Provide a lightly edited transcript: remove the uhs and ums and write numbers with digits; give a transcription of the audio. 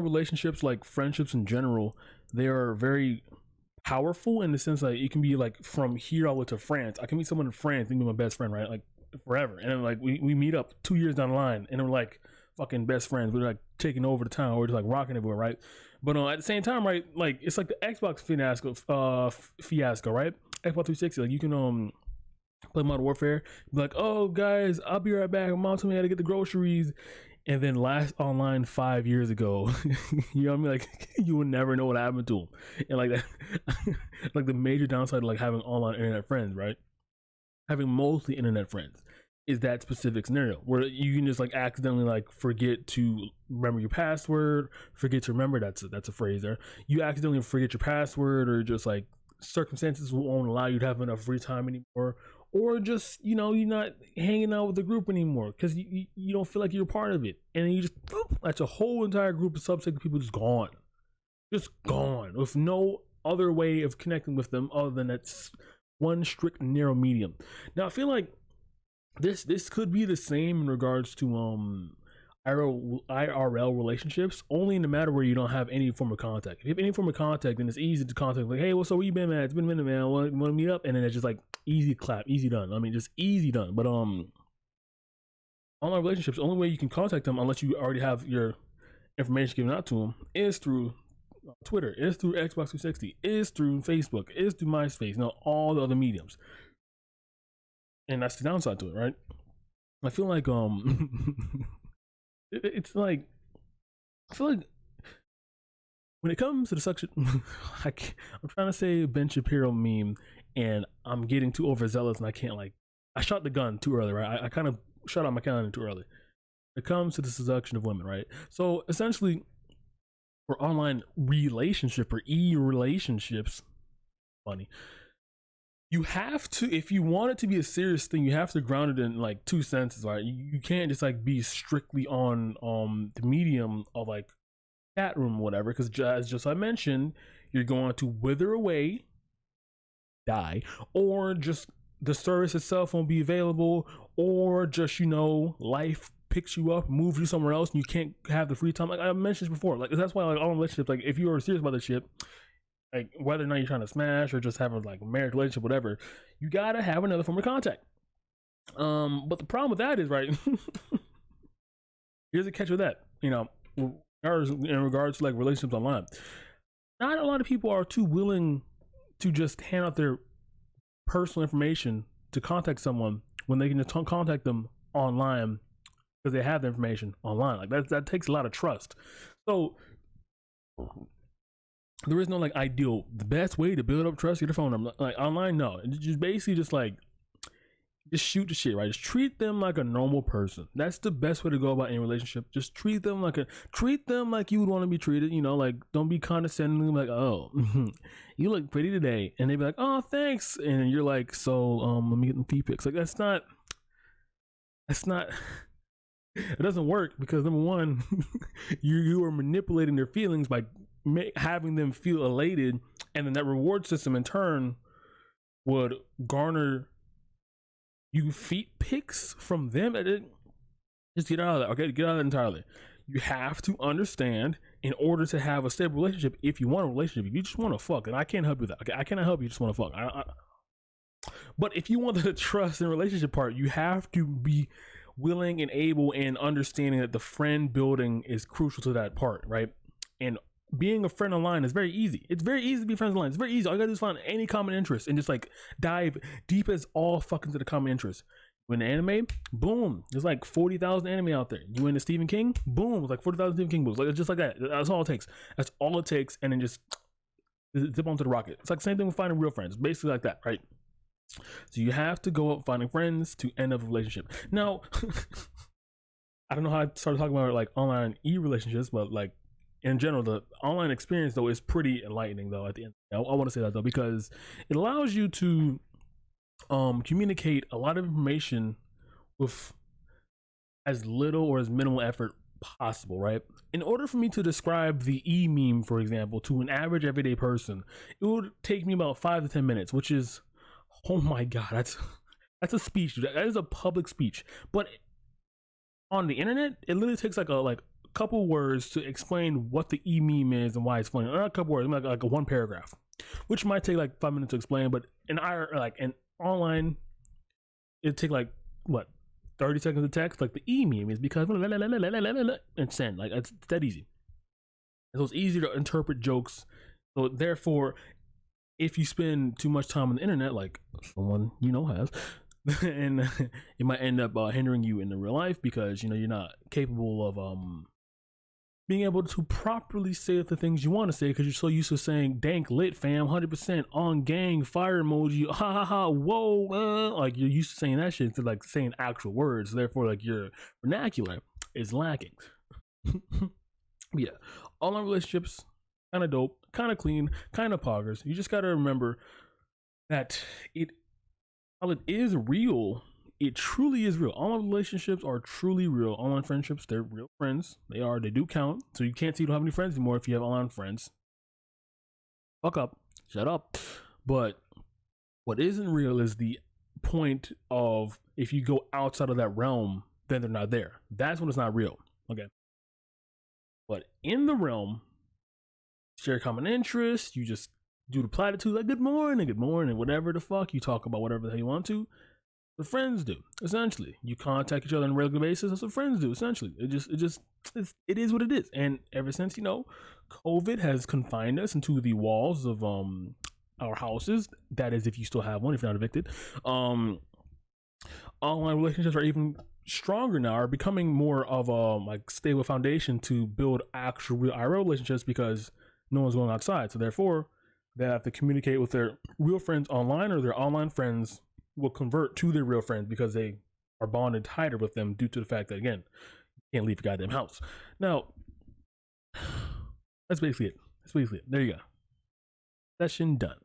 relationships, like friendships in general, they are very powerful in the sense that it can be like from here all the way to France. I can meet someone in France and be my best friend, right? Like forever. And then like we meet up 2 years down the line and we're like fucking best friends. We're like taking over the town. We're just like rocking everywhere, right? But at the same time, right, like it's like the Xbox fiasco, right? Xbox 360, like you can play Modern Warfare, be like, oh guys, I'll be right back. Mom told me I had to get the groceries. And then last online 5 years ago, you know what I mean? Like you will never know what happened to him. And like that, like the major downside of like having online internet friends, right? Having mostly internet friends is that specific scenario where you can just like accidentally like forget to remember your password, forget to remember, that's a phrase there. You accidentally forget your password, or just like circumstances won't allow you to have enough free time anymore, or just you're not hanging out with the group anymore because you don't feel like you're a part of it, and then you just that's a whole entire group of subset of people just gone with no other way of connecting with them other than that's one strict narrow medium. Now I feel like this could be the same in regards to IRL relationships, only in the matter where you don't have any form of contact. If you have any form of contact, then it's easy to contact, like, hey, what's up, where you been, man? It's been a minute, man. Want to meet up? And then it's just like easy clap, easy done. I mean, just easy done. But online relationships, the only way you can contact them, unless you already have your information given out to them, is through Twitter, is through Xbox 360, is through Facebook, is through MySpace, all the other mediums. And that's the downside to it, right? I feel like it's like, I feel like when it comes to the suction, I'm trying to say Ben Shapiro meme, and I'm getting too overzealous, and I can't I shot the gun too early, right? I kind of shot out my cannon too early. It comes to the seduction of women, right? So essentially, for online relationship or relationships, funny. You have to, if you want it to be a serious thing, you have to ground it in like two senses, right? You can't just like be strictly on the medium of like chat room or whatever, because as just I mentioned, you're going to wither away, die, or just the service itself won't be available, or just life picks you up, moves you somewhere else, and you can't have the free time. Like I mentioned before, like that's why like all relationships, like if you are serious about this shit, like whether or not you're trying to smash or just have a like marriage relationship, whatever, you gotta have another form of contact. But the problem with that is, right, here's a catch with that, in regards to like relationships online, not a lot of people are too willing to just hand out their personal information to contact someone when they can just contact them online because they have the information online. Like that takes a lot of trust. So there is no like ideal, the best way to build up trust, get a phone number. Like online, no. Just basically just shoot the shit, right? Just treat them like a normal person. That's the best way to go about any relationship. Just treat them like you would want to be treated. Like don't be condescending, like, oh, you look pretty today, and they'd be like, oh, thanks, and you're like, so let me get them feet pics. Like that's not it doesn't work, because number one, you are manipulating their feelings by having them feel elated, and then that reward system in turn would garner you feet pics from them. Just get out of that. Okay, get out of that entirely. You have to understand, in order to have a stable relationship, if you want a relationship, if you just want to fuck, and I can't help you with that. Okay, I cannot help you just want to fuck. But if you want the trust and relationship part, you have to be willing and able and understanding that the friend building is crucial to that part, right? And being a friend online is very easy. It's very easy to be friends online. It's very easy. All you gotta do is find any common interest and just like dive deep as all fucking to the common interest. You into anime? Boom. There's like 40,000 anime out there. You into Stephen King? Boom. It's like 40,000 Stephen King books. Like it's just like that. That's all it takes. That's all it takes. And then just zip onto the rocket. It's like the same thing with finding real friends. Basically like that, right? So you have to go up finding friends to end up a relationship. Now, I don't know how I started talking about like online relationships, but like in general, the online experience though is pretty enlightening though at the end. I want to say that though, because it allows you to communicate a lot of information with as little or as minimal effort possible, right? In order for me to describe the meme, for example, to an average everyday person, it would take me about 5 to 10 minutes, which is, oh my god, that's a speech. That is a public speech. But on the internet, it literally takes like couple words to explain what the e-meme is and why it's funny. Not a couple words, like a one paragraph, which might take like 5 minutes to explain, but in online, it'd take like what 30 seconds of text. Like the e-meme is because and send. Like it's that easy. So it's easy to interpret jokes. So therefore, if you spend too much time on the internet, like someone you know has, and it might end up hindering you in the real life because you're not capable of being able to properly say the things you want to say because you're so used to saying dank lit fam 100% on gang fire emoji ha ha ha whoa like you're used to saying that shit to like saying actual words. Therefore, like your vernacular is lacking. Yeah, online relationships kind of dope, kind of clean, kind of poggers. You just got to remember that while it is real, it truly is real. Online relationships are truly real. Online friendships, they're real friends. They do count. So you can't say you don't have any friends anymore if you have online friends. Fuck up. Shut up. But what isn't real is the point of if you go outside of that realm, then they're not there. That's when it's not real. Okay. But in the realm, share common interests, you just do the platitude like good morning, whatever the fuck. You talk about whatever the hell you want to. The friends do, essentially. You contact each other on a regular basis. That's what friends do, essentially. It is what it is. And ever since COVID has confined us into the walls of our houses, that is if you still have one, if you're not evicted, online relationships are even stronger now, are becoming more of a like stable foundation to build actual real IRL relationships because no one's going outside. So therefore, they have to communicate with their real friends online, or their online friends will convert to their real friends because they are bonded tighter with them due to the fact that, again, you can't leave your goddamn house. Now, that's basically it. There you go. Session done.